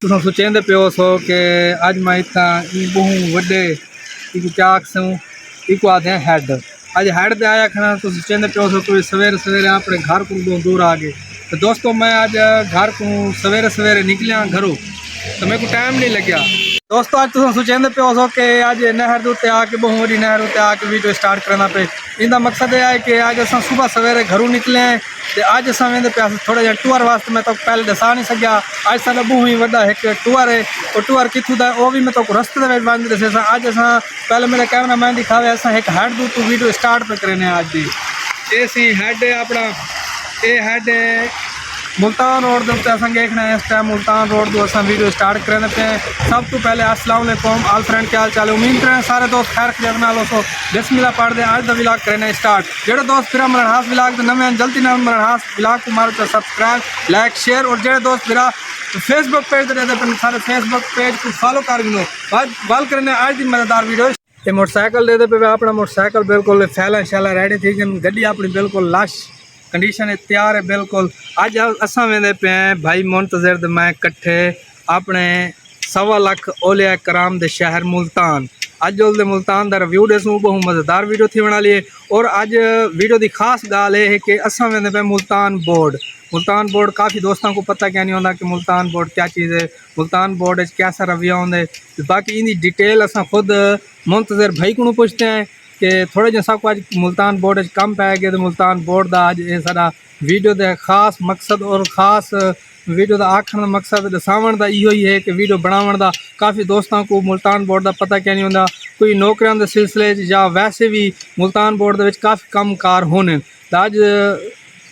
तुम सोचेंदे पियो सो कि अज मैं इतना बहु वे चाक सूँ इको आते हैड अज हैड दे आया खड़ा तो सोचेंदे पियो सो कोई सवेरे सवेरे अपने घर को दूर आ गए। तो दोस्तों मैं आज घर को सवेरे सवेरे निकलिया घरों तो मेरे को टाइम नहीं लग्या। दोस्तों अज तुम सोचेंदे पियो सो कि अज नहर उत्ते आके बहु वही नहर उत्ते आके वीडियो स्टार्ट करना पे। इनका मकसद यह है कि अज अस सुबह सवेरे घरों निकले हैं तो अज अस वेंदे पे थोड़ा जहा टूर वास्ते मैं तो पहले दसा नहीं सकिया। अज साडा बहुत ही वड्डा एक टूर है और टूर कितों का वो भी मैं तो रस्ते बंद दसे अज अस पहले मेरा कैमरा मैन दिखावे अस एक हैड दू तो वीडियो स्टार्ट पे करें अज की। ये सी हैड अपना ये हैड मुल्तान रोड के उत्ते अस देखना है इस टाइम मुल्तान रोड को अस वीडियो स्टार्ट करें पे। सब तो पहले अस्सलाम वालेकुम ऑल फ्रेंड क्या हाल चाल है। उम्मीद करें सारे दोस्त खैर खैर नाल हो सो बिस्मिल्लाह पढ़ दे अज का विलाग करें स्टार्ट। जो दोस्त फिर मरण हास विलाग तो नवे जल्दी ना मरण हास विलाग को मारो तो सब्सक्राइब लाइक शेयर और जो दोस्त फिर फेसबुक पेज रहते सारे फेसबुक पेज को फॉलो कर लो। बाल करें आज की मजेदार वीडियो। ये मोटरसाइकिल दे पे अपना मोटरसाइकिल बिल्कुल फैला शैला रेडी थी गड्डी अपनी बिल्कुल लाश कंडीशन है तैयार है बिल्कुल। अज असा वेंदे पे भाई मुंतजर दे मैं कट्ठे अपने 1.25 लाख औलिया कराम दे शहर मुल्तान। अज उस मुल्तान का रिव्यू देसूँ बहुत मज़ेदार वीडियो थी बना लिए। और अज वीडियो की खास गाल है कि असा वेंदे पे मुल्तान बोर्ड। मुल्तान बोर्ड काफ़ी दोस्तों को पता क्या नहीं होता कि मुल्तान बोर्ड क्या चीज़ है, मुल्तान बोर्ड कैसा रवैया होंगे। बाकी इनकी डिटेल अस खुद मुंतजर भाई को पूछते हैं कि थोड़े जैसा को अज मुल्तान बोर्ड कम पै गए तो मुल्तान बोर्ड का अज ये सारा वीडियो का खास मकसद और खास वीडियो का आखण का मकसद दसावन का इो ही है कि वीडियो बनावन का काफ़ी दोस्तों को मुल्तान बोर्ड का पता क्या नहीं होता। कोई नौकरियों के सिलसिले या वैसे भी मुल्तान बोर्ड के काफ़ी कम कार होने अज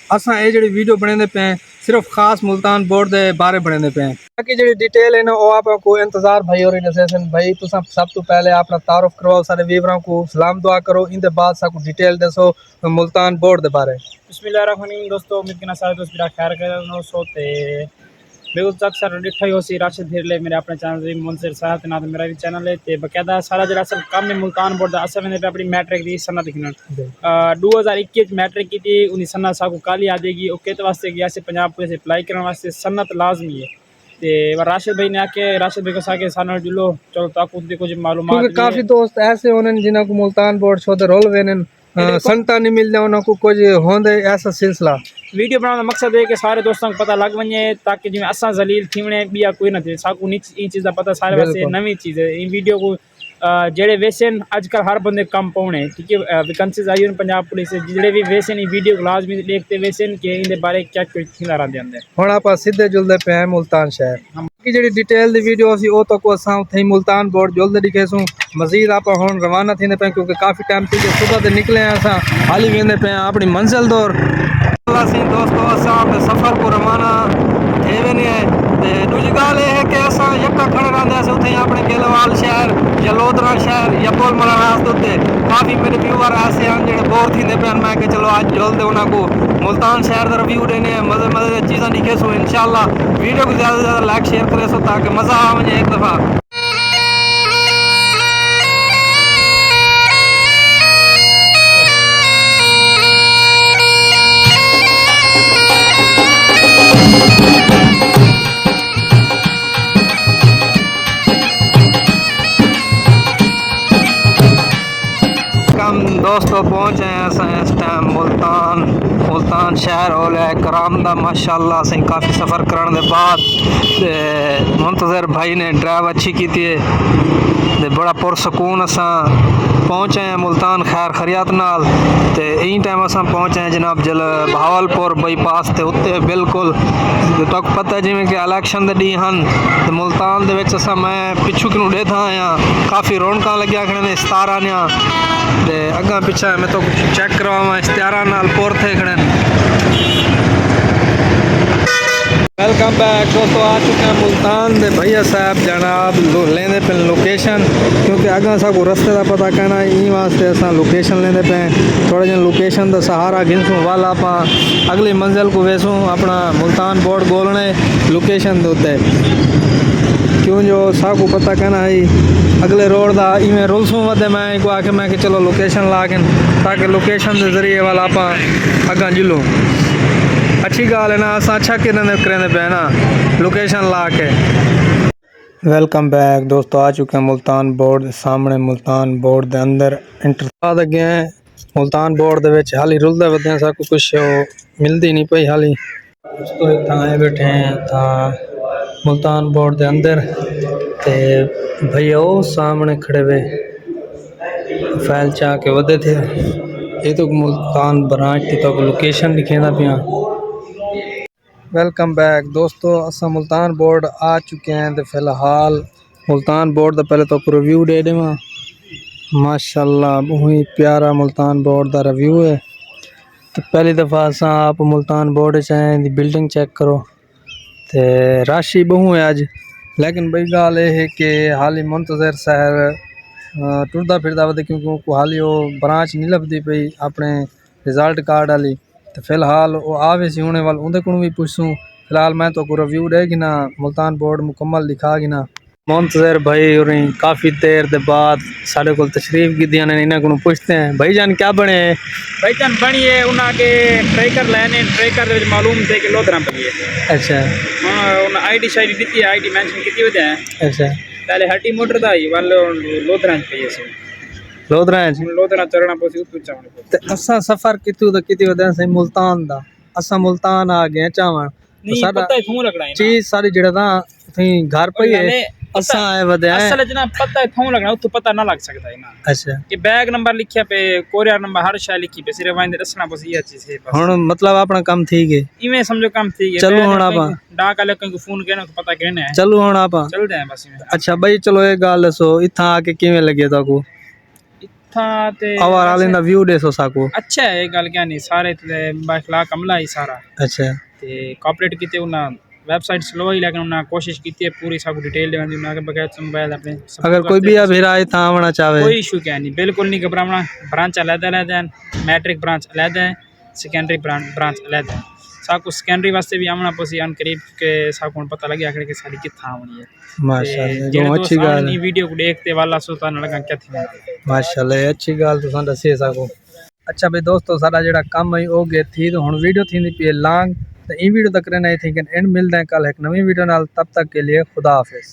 असा ये जी वीडियो बने पे सिर्फ खास मुल्तान बोर्ड के बारे बने पे। बाकी जी डिटेल है ना वो आपको इंतजार भाई और दसे भाई तुम सब तो पहले अपना तारुफ करवाओ सारे व्यूवरों को सलाम दुआ करो इन बाद सबको डिटेल दसो मुल्तान बोर्ड के बारे। बिस्मिल्लाहिर्रहमानिर्रहीम। दोस्तों उम्मीद करना सारे दोस्त मेरा खैर कर सो बिल्कुल अक्सर डिठा ही हो सी राशिद हिरले मेरे अपने चैनल मुंसर साहब ना तो मेरा भी चैनल है तो बकायदा सारा जो असल कम है मुल्तान बोर्ड का असल मैंने अपनी मैट्रिक की सन्ना दिखना 2021 मैट्रिक की थी उन्हें सन्ना साहब को काली आ जाएगी और कित वास्ते गया से पंजाब पुलिस अप्लाई करने वास्ते सन्नत लाजमी है। तो राशिद भाई ने आके राशिद भाई को साके सानल जुलो चलो ताकू कुछ मालूमात काफ़ी दोस्त ऐसे होने जिन्हों को मुल्तान बोर्ड छोड़ रोल वेने संता नहीं मिल जाए उनको कुछ होंदे ऐसा सिलसिला। वीडियो बनाने का मकसद है कि सारे दोस्तों को पता लग वने ताकि जिम्मे असा जलील थी वने बिया कोई ना थे साकू नीच ई चीज़ का पता सारे वास्ते नवी चीज़ है। इन वीडियो को जेड़े वेसन अजकल हर बंदे कम पाने ठीक है वैकेंसीज आई पंजाब पुलिस जेड़े भी वेसन वीडियो को लाजमी देखते वेसन कि इन बारे क्या कुछ थी रहते हैं। हुण आप सीधे जुलते पे हैं मुल्तान शहर की जी डिटेल दी वीडियो सी वो तो को असां उथे मुल्तान बोर्ड जुलते दिखेसूँ। मजीद आप हुण रवाना थींदे पे क्योंकि काफ़ी टाइम थी सुबह से निकले हैं असां हाली वेंदे पे अपनी मंजिल दौर दोस्तों असां अपने सफ़र को रवाना थे वेने हैं। दूजी गाल यह है कि असां यक्का खड़े रहंदे उथे अपने गेलवाल शहर या लोधरा शहर या पोल मरास उत्ते काफ़ी मेरे व्यूअर ऐसे हैं जो बोर थींदे पे मैं कि चलो अज जुलते उन्होंने मुल्तान शहर का रिव्यू देने मज़े मज़े चीज़ा दिखेसूँ। इंशाल्लाह वीडियो को ज़्यादा से ज़्यादा लाइक शेयर करे सो ताकि मज़ा आ वजे एक दफ़ा। दोस्तों पहुँचे हैं इस टाइम मुल्तान शहर और कराम दा माशाल्लाह से काफ़ी सफ़र करने के बाद मुंतजर भाई ने ड्राइव अच्छी की थी बड़ा पुरसकून असा पहुँचे हैं मुल्तान खैर खरियात नाल। तो इन टाइम अस पहुँचे हैं जनाब जल बहावलपुर बाईपास ते उत्ते बिल्कुल तो पता है जिमें कि इलेक्शन के डी हैं तो मुल्तान दे विच असा मैं पिछू कि डेथा आया काफ़ी रौनक लग्या खड़े इश्तारा ने ते अगा पिछा मैं तो चेक करवावा इश्तारा नाल पोर थे खड़े। वेलकम बैक दोस्तों आ चुके हैं मुल्तान दे भैया साहब जनाब लेंदे पे लोकेशन क्योंकि अगर सबको रस्ते का पता कहना इन वास्ते अस लोकेशन लेंदे पे थोड़ा जन लोकेशन का सहारा घिनसूँ वाल आप अगली मंजिल को वेसूँ अपना मुल्तान बोर्ड गोलने लोकेशन के उत्ते क्यों जो सबको पता कहना है अगले रोड का इवें रुलसूँ वे मैं को आके मैं कि चलो लोकेशन ला के ताकि लोकेशन के जरिए वाल आप अगर जुलो अच्छी गाल है ना, अस अच्छा करेंदे पे ना लोकेशन ला के। वेलकम बैक दोस्तों, आ चुके हैं मुल्तान बोर्ड सामने। मुल्तान बोर्ड के अंदर इंटर गए हैं। मुल्तान बोर्ड दे विच हाली रुलदे वदे सब कुछ मिलती नहीं पई हाली। दोस्तों इतना आए बैठे हैं था मुल्तान बोर्ड के अंदर, ते भैया वो सामने खड़े हुए फैल चाह के वधे थे। ये तो मुल्तान ब्रांच की तो लोकेशन लिखेंदा पिया। वेलकम बैक दोस्तों, असा मुल्तान बोर्ड आ चुके हैं। तो फिलहाल मुल्तान बोर्ड का पहले तो रिव्यू दे देवा। माशाल्लाह बहुत ही प्यारा मुल्तान बोर्ड का रिव्यू है। तो पहली दफ़ा असा आप मुल्तान बोर्ड च बिल्डिंग चेक करो। तो रश ही बहु है अज, लेकिन बड़ी गाल है कि हाली मुंतजर शहर टुरदा फिरदा वधे, क्योंकि हाली वो ब्रांच नहीं लभदी पई अपने रिजल्ट कार्ड वाली। तो फिलहाल वो आवे सी होने वाल उनके को भी पूछूँ। फिलहाल मैं तो रिव्यू देगी ना मुल्तान बोर्ड मुकम्मल लिखा गी ना। मुंतजर भाई और काफ़ी देर के बाद साढ़े को तशरीफ की दी ने, इन्हें को पूछते हैं भाई जान क्या बने। भाई जान बनी है उन्होंने ट्रेकर लेने, ट्रेकर मालूम थे कि लोधरा पई है। अच्छा उन्हें आईडी शायद दी है, आईडी मेंशन की वजह है। अच्छा पहले हटी मोटर दा ही वाले लोधरा पई है। लोधरा चढ़ना पोसी उतु चावने पोसी। ते असा सफर कितु तो किती वदे से मुल्तान दा। असा मुल्तान आ गए चावण नहीं पता है थू लगना है चीज सारी जड़ा दा थी घर पई है। असा आए वदे असल जना पता है थू लगना, उतो पता ना लग सकता है ना। अच्छा कि बैग नंबर लिखिया पे, कोरियर नंबर हर शाय लिखी पे, सिर्फ वांदे दसना बस ये चीज है बस। हुन मतलब अपना काम ठीक है। इमे समझो काम ठीक है। चलो हुन आपा डाक वाले को फोन करना तो पता कहना है। चलो हुन आपा चलदे हैं बस इमे। अच्छा भाई चलो एक गाल दसो, इथा आके किवें लगे ताको? इथा ते ओवरऑल इन दा व्यू देसो साको। अच्छा है, गल क्या नहीं, सारे ते बाखलाक अमला ही सारा। अच्छा ते कॉपरेट कीते उना वेबसाइट स्लो ही, लेकिन उन्हें कोशिश की है पूरी सब डिटेल देने की। उन्हें बगैर मोबाइल अपने अगर कोई भी अभी राय था आना चाहे कोई इशू क्या नहीं, बिल्कुल नहीं घबराना। ब्रांच अलग-अलग है, मैट्रिक ब्रांच अलग है, सेकेंडरी ब्रांच अलग है। सब कुछ सेकेंडरी वास्ते भी आना पोसी अन करीब के सब को पता लगे आखिर के सारी कितना आनी है। माशाल्लाह अच्छी गाल है। वीडियो को देखते वाला सोता ना लगा क्या थी। माशाल्लाह अच्छी गाल तो दसे सको। अच्छा भाई दोस्तों, सारा जेड़ा काम है हो गया थी। तो हुन वीडियो थी पी लॉन्ग, तो ई वीडियो तक रहना ही थी। एंड मिलते हैं कल एक नवी वीडियो नाल। तब तक के लिए खुदा हाफिज।